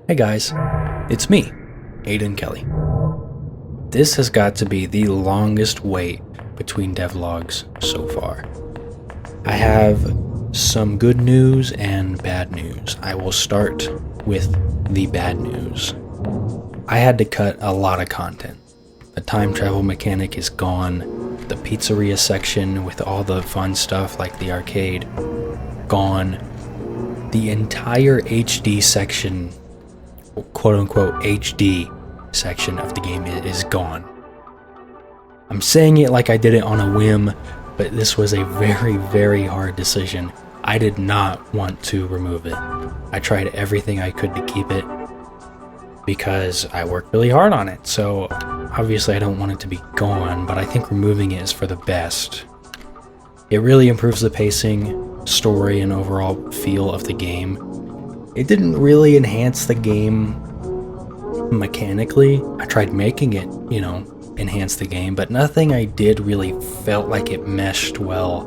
Hey guys, it's me, Aiden Kelly. This has got to be the longest wait between devlogs so far. I have some good news and bad news. I will start with the bad news. I had to cut a lot of content. The time travel mechanic is gone. The pizzeria section with all the fun stuff like the arcade, gone. The entire HD section, quote unquote HD section of the game is gone. I'm saying it like I did it on a whim, but this was a very, very hard decision. I did not want to remove it. I tried everything I could to keep it because I worked really hard on it. So obviously I don't want it to be gone, but I think removing it is for the best. It really improves the pacing, story, and overall feel of the game. It didn't really enhance the game mechanically. I tried making it, enhance the game, but nothing I did really felt like it meshed well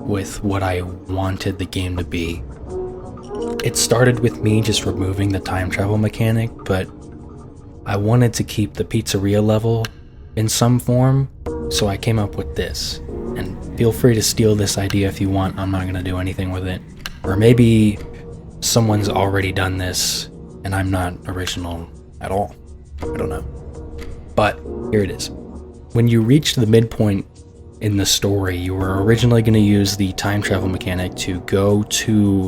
with what I wanted the game to be. It started with me just removing the time travel mechanic, but I wanted to keep the pizzeria level in some form, so I came up with this. And feel free to steal this idea if you want. I'm not going to do anything with it. Or maybe someone's already done this and I'm not original at all. I don't know. But here it is. When you reach the midpoint in the story, you were originally going to use the time travel mechanic to go to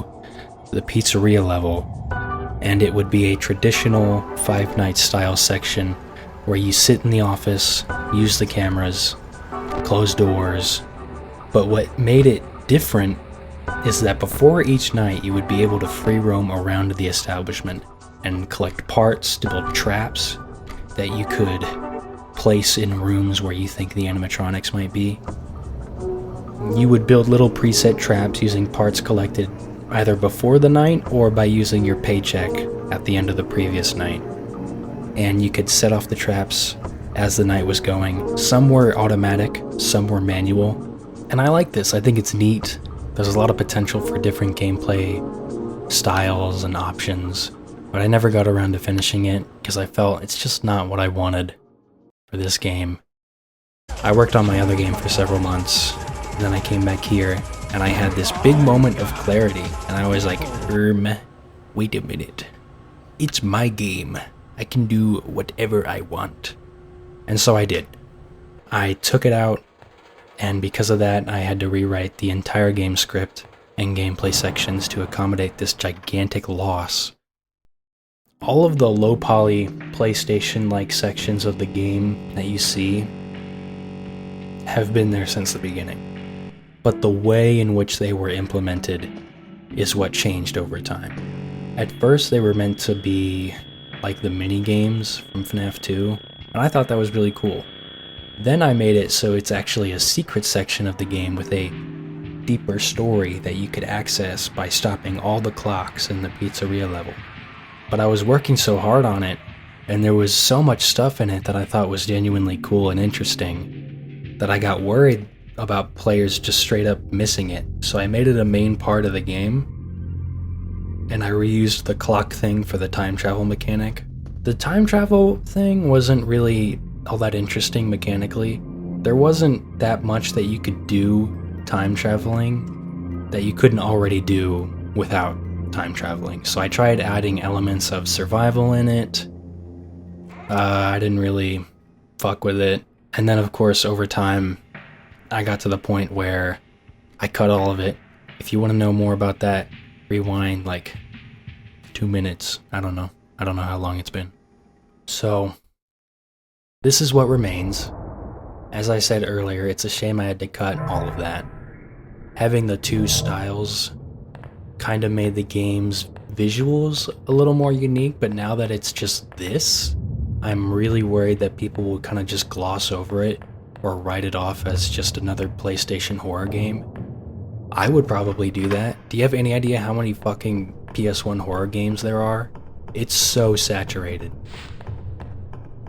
the pizzeria level, and it would be a traditional Five Nights style section where you sit in the office, use the cameras, close doors. But what made it different is that before each night you would be able to free roam around the establishment and collect parts to build traps that you could place in rooms where you think the animatronics might be. You would build little preset traps using parts collected either before the night or by using your paycheck at the end of the previous night. And you could set off the traps as the night was going. Some were automatic, some were manual. And I like this. I think it's neat. There's a lot of potential for different gameplay styles and options, but I never got around to finishing it because I felt it's just not what I wanted for this game. I worked on my other game for several months, and then I came back here and I had this big moment of clarity, and I was like, wait a minute. It's my game. I can do whatever I want. And so I did. I took it out, and because of that, I had to rewrite the entire game script and gameplay sections to accommodate this gigantic loss. All of the low poly PlayStation-like sections of the game that you see have been there since the beginning. But the way in which they were implemented is what changed over time. At first, they were meant to be like the mini games from FNAF 2, and I thought that was really cool. Then I made it so it's actually a secret section of the game with a deeper story that you could access by stopping all the clocks in the pizzeria level. But I was working so hard on it, and there was so much stuff in it that I thought was genuinely cool and interesting, that I got worried about players just straight up missing it. So I made it a main part of the game, and I reused the clock thing for the time travel mechanic. The time travel thing wasn't really all that interesting mechanically. There wasn't that much that you could do time traveling that you couldn't already do without time traveling. So I tried adding elements of survival in it. I didn't really fuck with it. And then of course over time I got to the point where I cut all of it. If you want to know more about that, rewind like 2 minutes. I don't know how long it's been. So this is what remains. As I said earlier, it's a shame I had to cut all of that. Having the two styles kind of made the game's visuals a little more unique, but now that it's just this, I'm really worried that people will kind of just gloss over it or write it off as just another PlayStation horror game. I would probably do that. Do you have any idea how many fucking PS1 horror games there are? It's so saturated.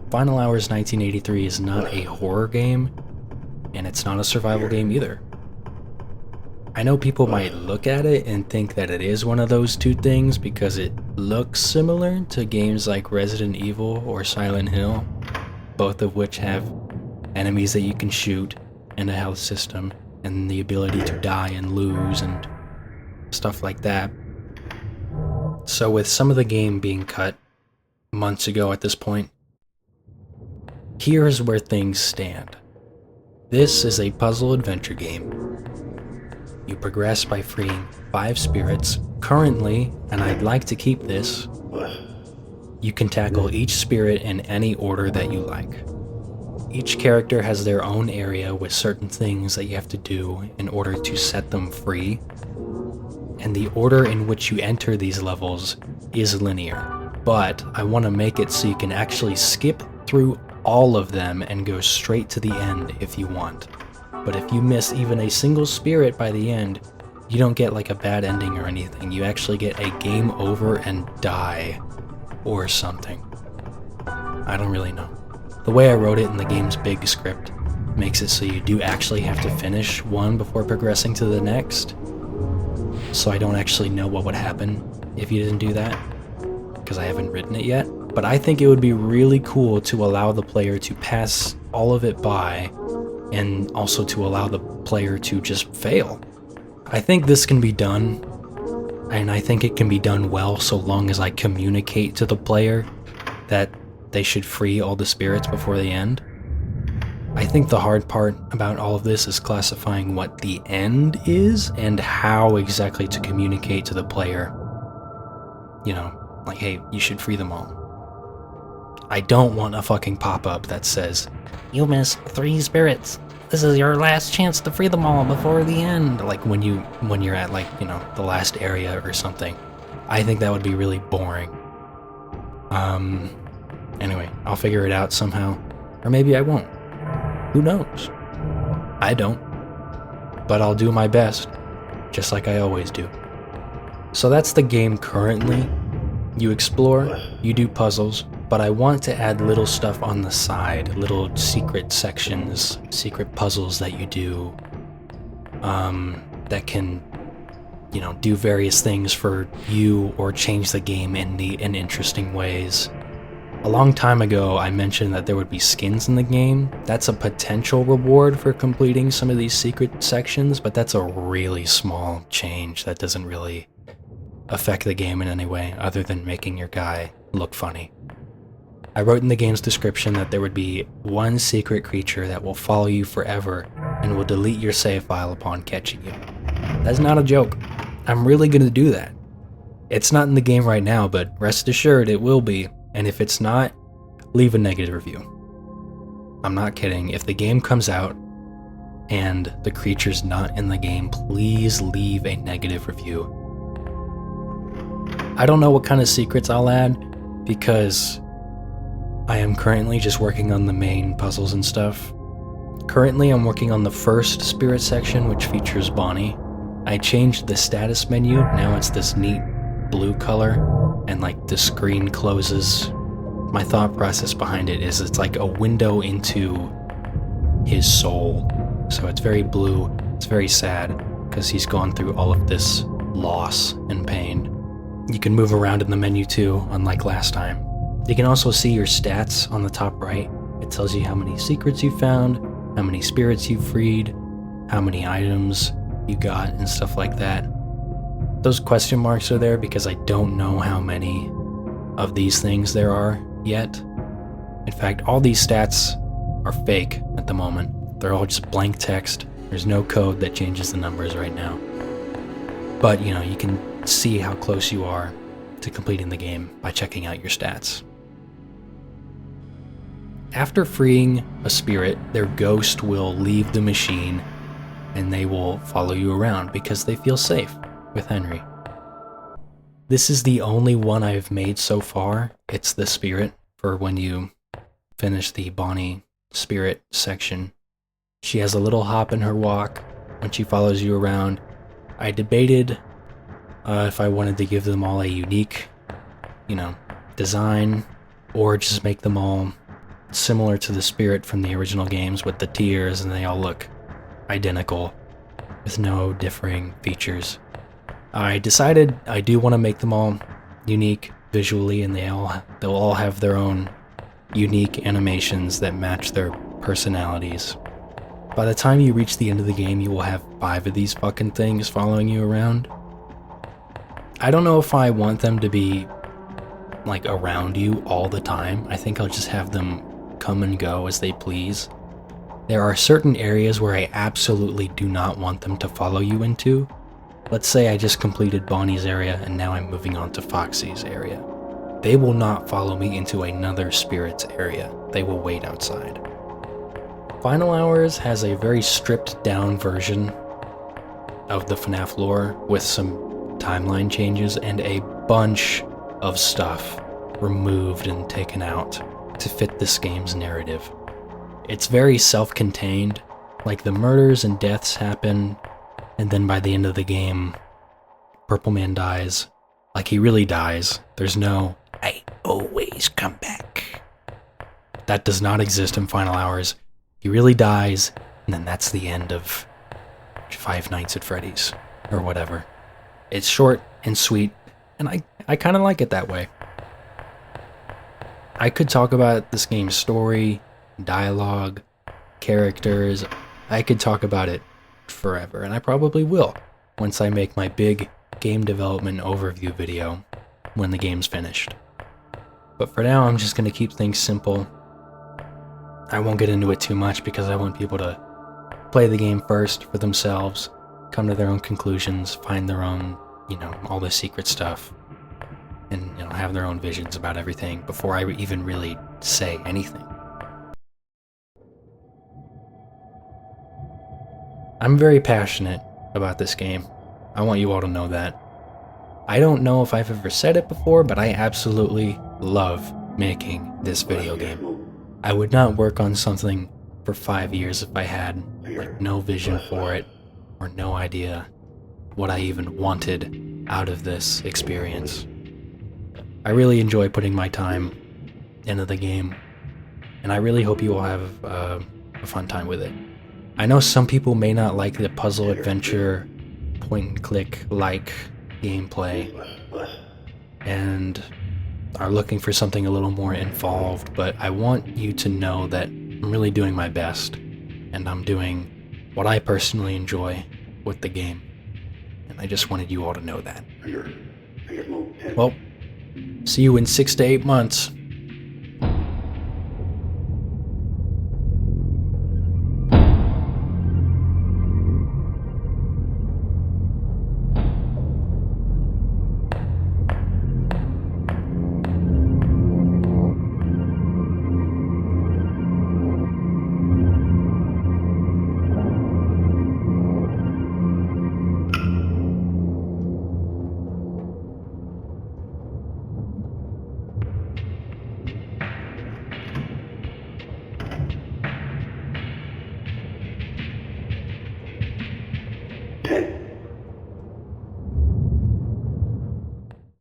Final Hours 1983 is not a horror game, and it's not a survival game either. I know people might look at it and think that it is one of those two things because it looks similar to games like Resident Evil or Silent Hill, both of which have enemies that you can shoot and a health system and the ability to die and lose and stuff like that. So with some of the game being cut months ago at this point, here's where things stand. This is a puzzle adventure game. You progress by freeing 5 spirits. Currently, and I'd like to keep this, you can tackle each spirit in any order that you like. Each character has their own area with certain things that you have to do in order to set them free, and the order in which you enter these levels is linear, but I want to make it so you can actually skip through all of them and go straight to the end if you want. But if you miss even a single spirit by the end, you don't get like a bad ending or anything. You actually get a game over and die or something. I don't really know. The way I wrote it in the game's big script makes it so you do actually have to finish one before progressing to the next. So I don't actually know what would happen if you didn't do that, because I haven't written it yet. But I think it would be really cool to allow the player to pass all of it by, and also to allow the player to just fail. I think this can be done, and I think it can be done well so long as I communicate to the player that they should free all the spirits before the end. I think the hard part about all of this is classifying what the end is and how exactly to communicate to the player. You know, like, hey, you should free them all. I don't want a fucking pop-up that says, you missed 3 spirits. This is your last chance to free them all before the end. Like when you're at, like, you know, the last area or something. I think that would be really boring. Anyway, I'll figure it out somehow. Or maybe I won't. Who knows? I don't. But I'll do my best, just like I always do. So that's the game currently. You explore, you do puzzles, but I want to add little stuff on the side, little secret sections, secret puzzles that you do, that can, you know, do various things for you or change the game in interesting ways. A long time ago, I mentioned that there would be skins in the game. That's a potential reward for completing some of these secret sections, but that's a really small change that doesn't really affect the game in any way other than making your guy look funny. I wrote in the game's description that there would be one secret creature that will follow you forever and will delete your save file upon catching you. That's not a joke. I'm really going to do that. It's not in the game right now, but rest assured it will be, and if it's not, leave a negative review. I'm not kidding. If the game comes out and the creature's not in the game, please leave a negative review. I don't know what kind of secrets I'll add, because I am currently just working on the main puzzles and stuff. Currently, I'm working on the first spirit section, which features Bonnie. I changed the status menu. Now it's this neat blue color, and like the screen closes. My thought process behind it is it's like a window into his soul. So it's very blue. It's very sad because he's gone through all of this loss and pain. You can move around in the menu too, unlike last time. You can also see your stats on the top right. It tells you how many secrets you found, how many spirits you freed, how many items you got, and stuff like that. Those question marks are there because I don't know how many of these things there are yet. In fact, all these stats are fake at the moment. They're all just blank text. There's no code that changes the numbers right now. But, you know, you can see how close you are to completing the game by checking out your stats. After freeing a spirit, their ghost will leave the machine and they will follow you around because they feel safe with Henry. This is the only one I've made so far. It's the spirit for when you finish the Bonnie spirit section. She has a little hop in her walk when she follows you around. I debated if I wanted to give them all a unique, design, or just make them all similar to the spirit from the original games with the tears and they all look identical. with no differing features. I decided I do want to make them all unique visually, and they'll all have their own unique animations that match their personalities. By the time you reach the end of the game, you will have 5 of these fucking things following you around. I don't know if I want them to be like around you all the time. I think I'll just have them come and go as they please. There are certain areas where I absolutely do not want them to follow you into. Let's say I just completed Bonnie's area and now I'm moving on to Foxy's area. They will not follow me into another spirit's area. They will wait outside. Final Hours has a very stripped down version of the FNAF lore with some timeline changes and a bunch of stuff removed and taken out to fit this game's narrative. It's very self-contained, like the murders and deaths happen, and then by the end of the game, Purple Man dies. Like, he really dies. There's no, I always come back. That does not exist in Final Hours. He really dies, and then that's the end of Five Nights at Freddy's, or whatever. It's short and sweet, and I kind of like it that way. I could talk about this game's story, dialogue, characters. I could talk about it forever, and I probably will once I make my big game development overview video when the game's finished. But for now, I'm just going to keep things simple. I won't get into it too much because I want people to play the game first for themselves, come to their own conclusions, find their own, all the secret stuff, and, have their own visions about everything before I even really say anything. I'm very passionate about this game. I want you all to know that. I don't know if I've ever said it before, but I absolutely love making this video game. I would not work on something for 5 years if I had no vision for it or no idea what I even wanted out of this experience. I really enjoy putting my time into the game, and I really hope you all have a fun time with it. I know some people may not like the puzzle adventure, point and click like gameplay, and are looking for something a little more involved, but I want you to know that I'm really doing my best, and I'm doing what I personally enjoy with the game, and I just wanted you all to know that. Well, see you in 6 to 8 months.